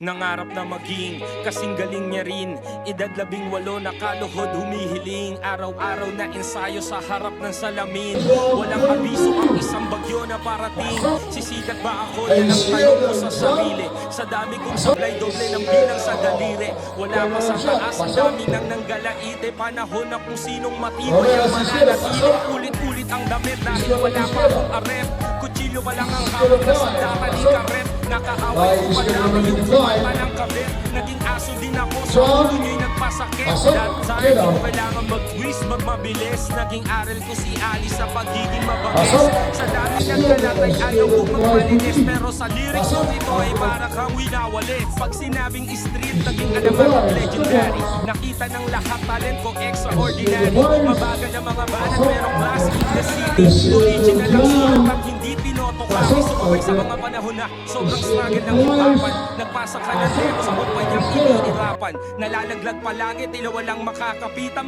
Nangarap na maging kasing galing niya rin. Edad 18 nakaluhod humihiling. Araw-araw na ensayo sa harap ng salamin. Walang abiso ang isang bagyo na parating. Sisikat ba ako? Yan ang tanong ko sa sarili. Sa dami kong sablay doble ng bilang sa daliri. Wala pa sa taas, ang dami nang nanggalaite. Panahon na kung sinong matibay ang mananatili. Ulit-ulit ang damit dahil wala pa akong aret. Kutsilyo pa lang ang hawak na sandata ni karet. Nakaaway ko pa namin yung kumata ng kabit. Naging aso din ako sa ulo nyo'y nagpasakit. That time, di ko kailangan mag-twist, magmabilis. Naging aral ko si Ali sa pagiging mabangis. Sa dami ng galatay ayaw ko magmalinis. Pero sa lyrics ko ito ay para kang winawalit. Pag sinabing street, naging alaman ng legendary. Nakita ng lahat talent ko extraordinary. Mabagal ang mga banat pero class in the city. Original ang sulat at hindi pinoto kasi sumabay sa mga panahon na sobrang struggle ng hipapan. Nagpasa ka na din sa kumpanyang iniirapan. Nalalaglag palagi, tila walang makakapitan.